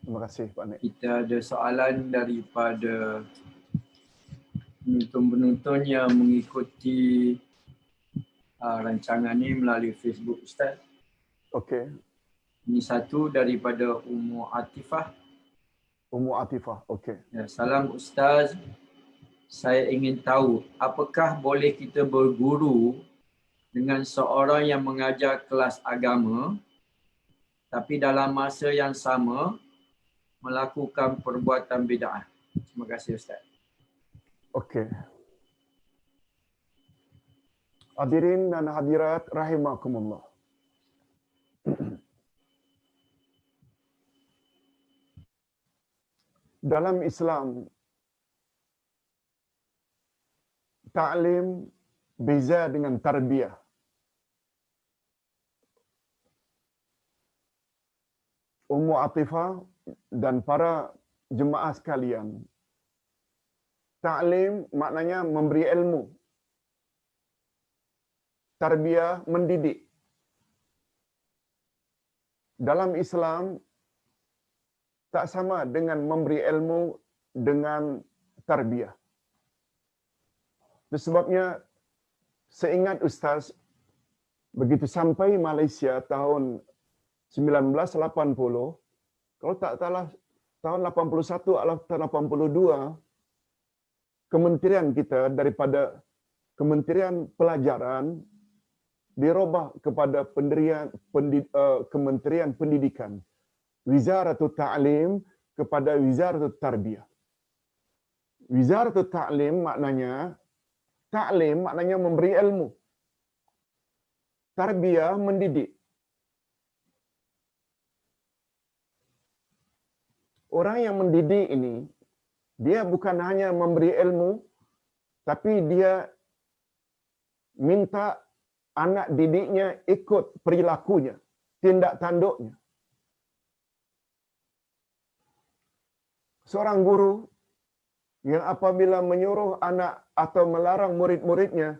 Terima kasih Pak Nik. Kita ada soalan daripada penonton-penonton yang mengikuti rancangan ni melalui Facebook Ustaz. Okey. Ini satu daripada Ummu Atifah. Ummu Atifah. Okey. Ya, salam Ustaz. Saya ingin tahu apakah boleh kita berguru dengan seorang yang mengajar kelas agama tapi dalam masa yang sama melakukan perbuatan bid'ah. Terima kasih Ustaz. Okey. Hadirin dan hadirat rahimakumullah. Dalam Islam, ta'lim beza dengan tarbiyah. Ummu Atifah dan para jemaah sekalian, ta'lim maknanya memberi ilmu. Tarbiyah mendidik. Dalam Islam tak sama dengan memberi ilmu dengan tarbiyah. Sebabnya seingat Ustaz, begitu sampai Malaysia tahun 1980, kalau tak salah tahun 81 atau 82, kementerian kita daripada Kementerian Pelajaran dirubah kepada Kementerian Pendidikan. Wizaratul Ta'lim kepada Wizaratul Tarbiyah. Wizaratul Ta'lim maknanya memberi ilmu. Tarbiyah mendidik. Orang yang mendidik ini, dia bukan hanya memberi ilmu, tapi dia minta anak didiknya ikut perilakunya, tindak tanduknya. Seorang guru yang apabila menyuruh anak atau melarang murid-muridnya,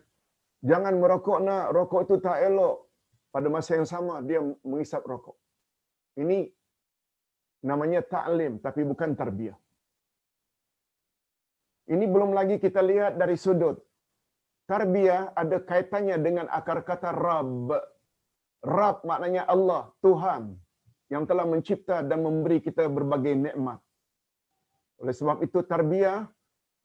jangan merokok nak, rokok itu tak elok. Pada masa yang sama, dia mengisap rokok. Ini namanya ta'lim, tapi bukan tarbiyah. Ini belum lagi kita lihat dari sudut. Tarbiyah ada kaitannya dengan akar kata Rabb. Rabb maknanya Allah, Tuhan yang telah mencipta dan memberi kita berbagai nikmat. Oleh sebab itu tarbiyah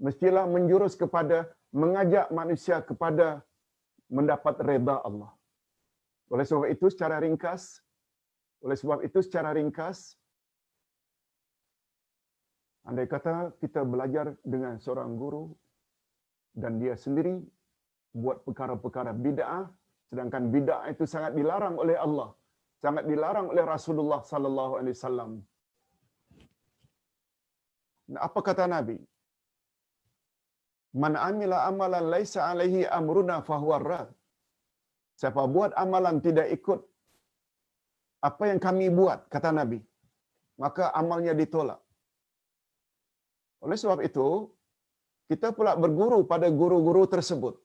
mestilah menjurus kepada mengajak manusia kepada mendapat redha Allah. Oleh sebab itu secara ringkas, andai kata kita belajar dengan seorang guru dan dia sendiri buat perkara-perkara bid'ah, sedangkan bid'ah itu sangat dilarang oleh Allah, sangat dilarang oleh Rasulullah sallallahu alaihi wasallam. Apa kata Nabi? Man amila amalan laisa alaihi amruna fahuwa rad. Siapa buat amalan tidak ikut apa yang kami buat, kata Nabi, maka amalnya ditolak. Oleh sebab itu, kita pula berguru pada guru-guru tersebut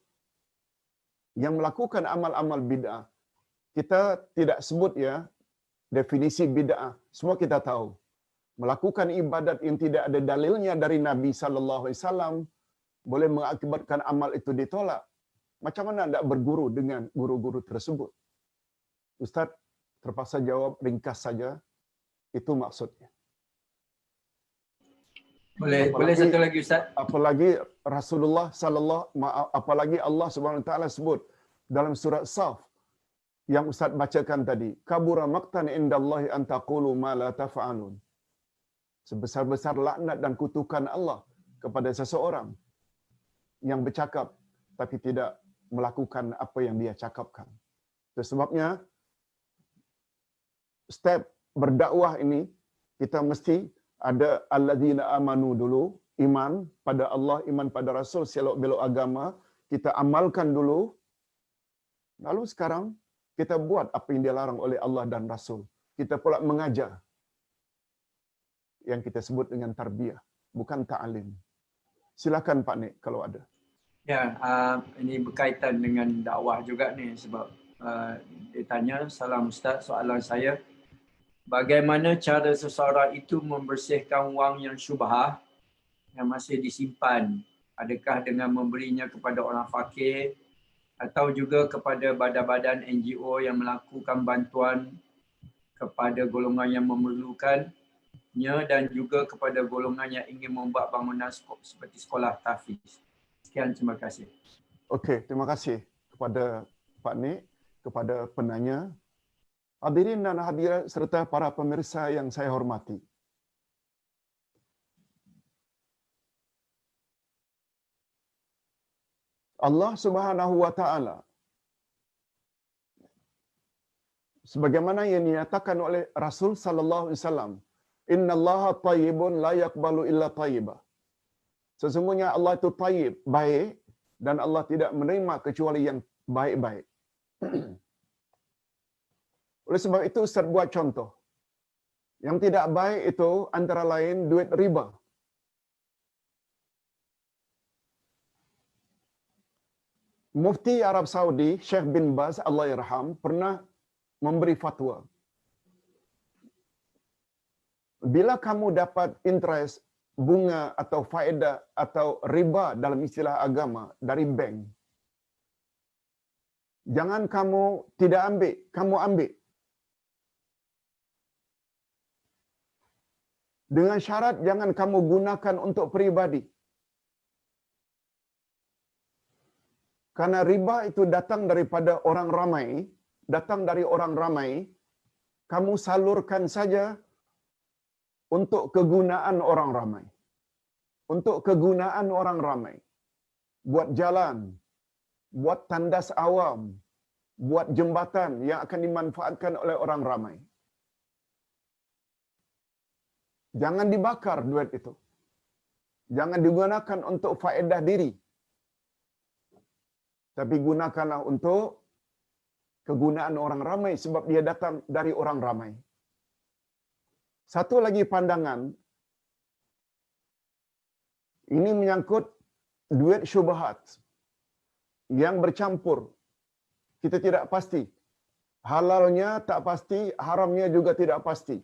yang melakukan amal-amal bid'ah. Kita tidak sebut ya definisi bid'ah. Semua kita tahu. Melakukan ibadat yang tidak ada dalilnya dari Nabi sallallahu alaihi wasallam boleh mengakibatkan amal itu ditolak. Macam mana nak berguru dengan guru-guru tersebut? Ustaz terpaksa jawab ringkas saja. Itu maksudnya. Boleh satu lagi Ustaz. Apalagi Rasulullah apalagi Allah Subhanahu Wa Taala sebut dalam surat Saf yang Ustaz bacakan tadi, kabura maqtan indallahi an taqulu ma la taf'alun. Sebesar-besar laknat dan kutukan Allah kepada seseorang yang bercakap tapi tidak melakukan apa yang dia cakapkan. Itu sebabnya step berdakwah ini kita mesti ada alladzina amanu dulu, iman pada Allah, iman pada Rasul, selok-belok agama, kita amalkan dulu. Lalu sekarang kita buat apa yang dilarang oleh Allah dan Rasul. Kita pula mengajar. Yang kita sebut dengan tarbiyah, bukan ta'lim. Silakan Pak Nik kalau ada. Ya, ini berkaitan dengan dakwah juga ni sebab dia tanya, salam Ustaz, soalan saya, bagaimana cara seseorang itu membersihkan wang yang syubhah yang masih disimpan? Adakah dengan memberinya kepada orang fakir atau juga kepada badan-badan NGO yang melakukan bantuan kepada golongan yang memerlukannya dan juga kepada golongan yang ingin membuat bangunan seperti sekolah tahfiz. Sekian, terima kasih. Okey, terima kasih kepada Pak Nik, kepada penanya. Hadirin dan hadirat serta para pemirsa yang saya hormati. Allah Subhanahu wa taala sebagaimana yang dinyatakan oleh Rasul sallallahu alaihi wasallam, innallaha thayyibun la yaqbalu illa thayyiba. Sesungguhnya Allah itu thayyib, baik, dan Allah tidak menerima kecuali yang baik-baik. Oleh sebab itu Ustaz buat contoh. Yang tidak baik itu antara lain duit riba. Mufti Arab Saudi, Syekh bin Baz, Allah yarham, pernah memberi fatwa. Bila kamu dapat interest, bunga atau faedah atau riba dalam istilah agama dari bank, jangan kamu tidak ambil, kamu ambil. Dengan syarat jangan kamu gunakan untuk peribadi. Karena riba itu datang daripada orang ramai, datang dari orang ramai, kamu salurkan saja untuk kegunaan orang ramai. Untuk kegunaan orang ramai. Buat jalan, buat tandas awam, buat jembatan yang akan dimanfaatkan oleh orang ramai. Jangan dibakar duit itu. Jangan digunakan untuk faedah diri. Tapi gunakanlah untuk kegunaan orang ramai sebab dia datang dari orang ramai. Satu lagi pandangan, ini menyangkut duit syubhat yang bercampur. Kita tidak pasti. Halalnya tak pasti, haramnya juga tidak pasti.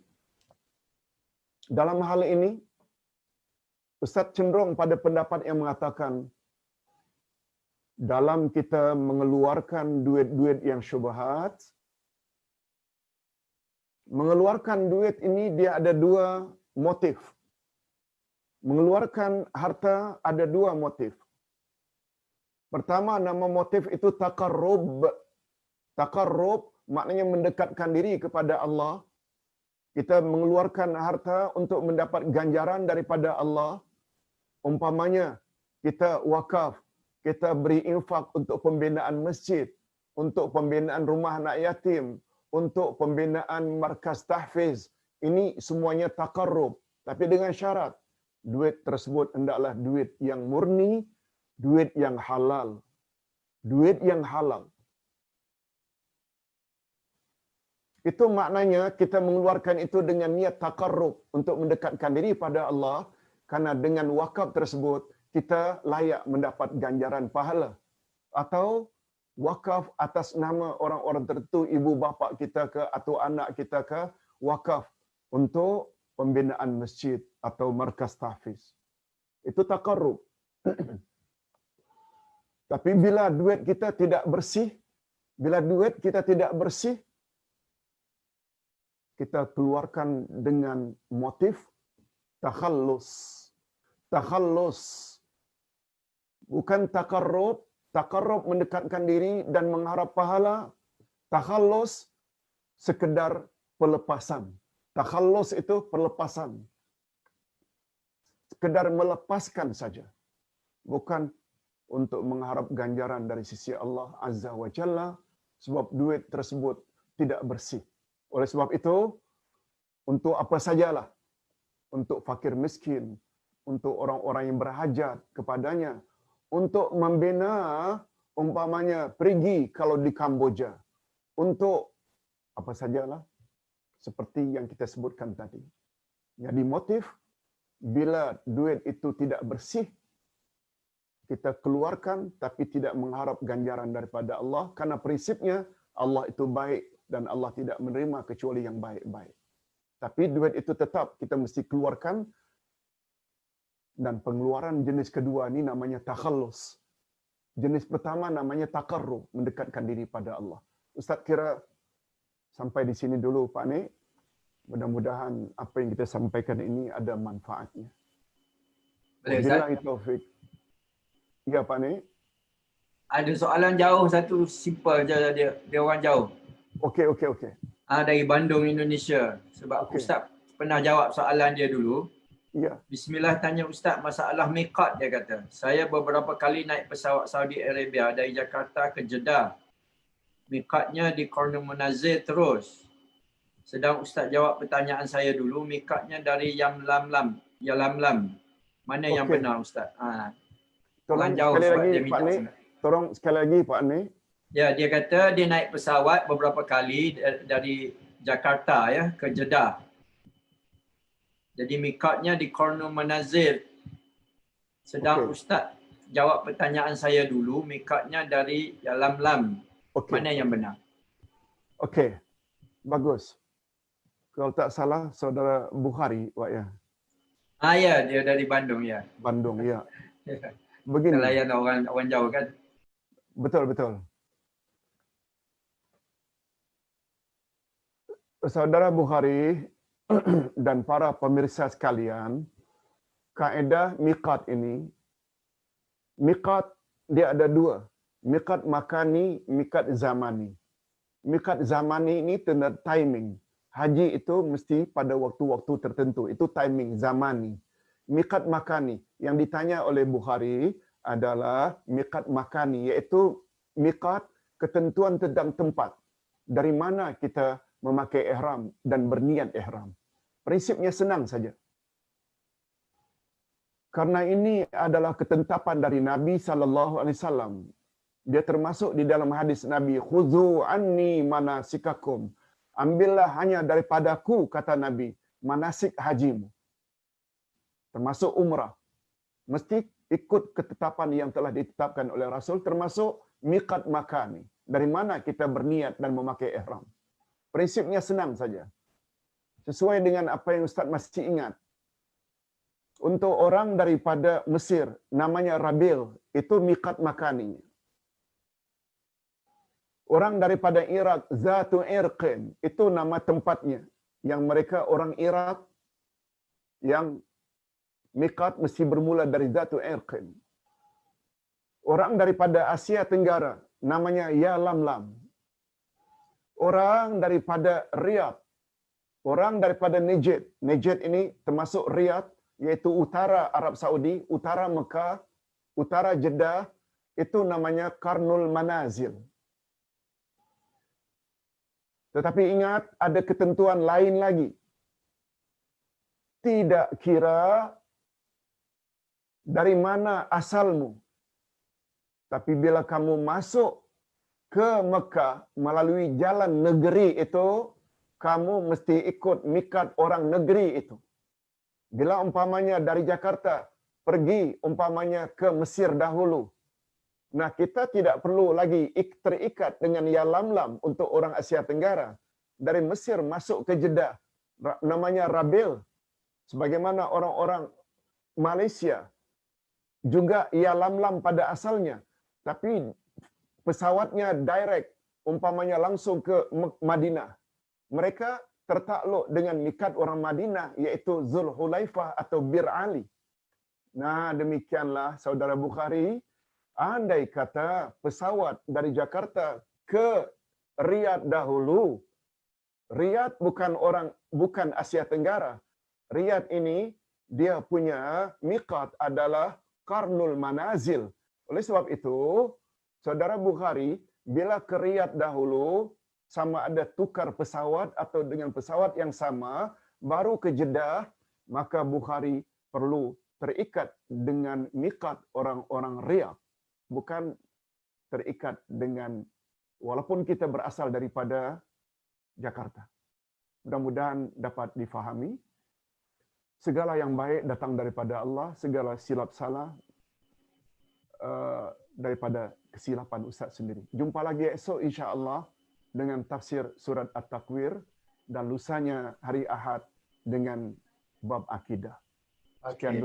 Dalam hal ini, Ustaz cenderung pada pendapat yang mengatakan dalam kita mengeluarkan duit-duit yang syubhat, mengeluarkan duit ini dia ada dua motif. Mengeluarkan harta ada dua motif. Pertama, nama motif itu taqarrub. Taqarrub maknanya mendekatkan diri kepada Allah. Kita mengeluarkan harta untuk mendapat ganjaran daripada Allah. Umpamanya, kita wakaf, kita beri infak untuk pembinaan masjid, untuk pembinaan rumah anak yatim, untuk pembinaan markas tahfiz. Ini semuanya taqarrub. Tapi dengan syarat, duit tersebut hendaklah duit yang murni, duit yang halal. Duit yang halal. Itu maknanya kita mengeluarkan itu dengan niat taqarrub untuk mendekatkan diri pada Allah, karena dengan wakaf tersebut kita layak mendapat ganjaran pahala. Atau wakaf atas nama orang-orang tertentu, ibu bapa kita ke atau anak kita ke, wakaf untuk pembinaan masjid atau markas tahfiz. Itu taqarrub. Tapi bila duit kita tidak bersih, bila duit kita tidak bersih, kita keluarkan dengan motif takhallus. Takhallus. Bukan taqarrub. Taqarrub mendekatkan diri dan mengharap pahala. Takhallus sekedar pelepasan. Takhallus itu pelepasan. Sekedar melepaskan saja. Bukan untuk mengharap ganjaran dari sisi Allah Azza wa Jalla, sebab duit tersebut tidak bersih. Oleh sebab itu, untuk apa sajalah, untuk fakir miskin, untuk orang-orang yang berhajat kepadanya, untuk membina, umpamanya pergi kalau di Kamboja, untuk apa sajalah, seperti yang kita sebutkan tadi. Jadi motif, bila duit itu tidak bersih, kita keluarkan tapi tidak mengharap ganjaran daripada Allah, karena prinsipnya Allah itu baik dan Allah tidak menerima kecuali yang baik-baik. Tapi duit itu tetap kita mesti keluarkan, dan pengeluaran jenis kedua ni namanya takhallus. Jenis pertama namanya taqarrub, mendekatkan diri pada Allah. Ustaz kira sampai di sini dulu Pak Nik. Mudah-mudahan apa yang kita sampaikan ini ada manfaatnya. Boleh, Ustaz? Wabillahi taufik. Ya Pak Nik. Ada soalan jauh satu, simple je, dia orang jauh. Okey. Dari Bandung, Indonesia. Sebab Okey. Ustaz pernah jawab soalan dia dulu. Ya. Bismillah, tanya Ustaz masalah miqat, dia kata. Saya beberapa kali naik pesawat Saudi Arabia dari Jakarta ke Jeddah. Miqatnya di Corner Munazir terus. Sedang Ustaz jawab pertanyaan saya dulu, miqatnya dari Yalamlam. Mana yang Okey. benar Ustaz? Tolong Orang jauh sekali sebab lagi dia Pak minta Nik. sangat. Tolong sekali lagi Pak Nik. Ya, dia kata dia naik pesawat beberapa kali dari Jakarta ya ke Jeddah. Jadi miqatnya di Corner Munazir. Sedang Okey. Ustaz jawab pertanyaan saya dulu, miqatnya dari Yalamlam. Okey. Mana yang benar? Okey. Bagus. Kalau tak salah saudara Bukhari Pak ya. Ya, dia dari Bandung ya. Bandung ya. Kita Begini. layan orang jauh kan. Betul. Saudara Bukhari dan para pemirsa sekalian, kaedah miqat ini, miqat dia ada dua. Miqat makani, miqat zamani. Miqat zamani ini tanda timing. Haji itu mesti pada waktu-waktu tertentu. Itu timing zamani. Miqat makani yang ditanya oleh Bukhari adalah miqat makani, iaitu miqat ketentuan tentang tempat. Dari mana kita memakai ihram dan berniat ihram. Prinsipnya senang saja. Karena ini adalah ketetapan dari Nabi sallallahu alaihi wasallam. Dia termasuk di dalam hadis Nabi, "Khudzu anni manasikakum." Ambillah hanya daripadaku, kata Nabi, manasik hajimu. Termasuk umrah. Mesti ikut ketetapan yang telah ditetapkan oleh Rasul, termasuk miqat makani. Dari mana kita berniat dan memakai ihram. Prinsipnya senang saja. Sesuai dengan apa yang Ustaz masih ingat. Untuk orang daripada Mesir, namanya Rabil, itu miqat makaninya. Orang daripada Iraq, Zatu Irqin, itu nama tempatnya. Yang mereka orang Iraq, yang miqat mesti bermula dari Zatu Irqin. Orang daripada Asia Tenggara, namanya Yalamlam. Orang daripada Riyadh, orang daripada Najd. Najd ini termasuk Riyadh, iaitu utara Arab Saudi, utara Mekah, utara Jeddah, itu namanya Qarnul Manazil. Tetapi ingat, ada ketentuan lain lagi. Tidak kira dari mana asalmu. Tapi bila kamu masuk ke Mekah melalui jalan negeri itu, kamu mesti ikut miqat orang negeri itu. Bila umpamanya dari Jakarta pergi umpamanya ke Mesir dahulu. Nah, kita tidak perlu lagi terikat dengan Yalamlam untuk orang Asia Tenggara. Dari Mesir masuk ke Jeddah, namanya Rabil. Sebagaimana orang-orang Malaysia juga Yalamlam pada asalnya. Tapi pesawatnya direct, umpamanya langsung ke Madinah. Mereka tertakluk dengan miqat orang Madinah, iaitu Zulhulaifah atau Bir Ali. Nah, demikianlah saudara Bukhari, andai kata pesawat dari Jakarta ke Riyadh dahulu, Riyadh bukan Asia Tenggara. Riyadh ini dia punya miqat adalah Qarnul Manazil. Oleh sebab itu, saudara Bukhari bila ke Riyadh dahulu, sama ada tukar pesawat atau dengan pesawat yang sama, baru ke Jeddah, maka Bukhari perlu terikat dengan miqat orang-orang Riyadh. Bukan terikat dengan, walaupun kita berasal daripada Jakarta. Mudah-mudahan dapat difahami. Segala yang baik datang daripada Allah, segala silap salah daripada kesilapan Ustaz sendiri. Jumpa lagi esok insya-Allah dengan tafsir surat At-Takwir, dan lusanya hari Ahad dengan bab akidah. Sekian Okey. dulu.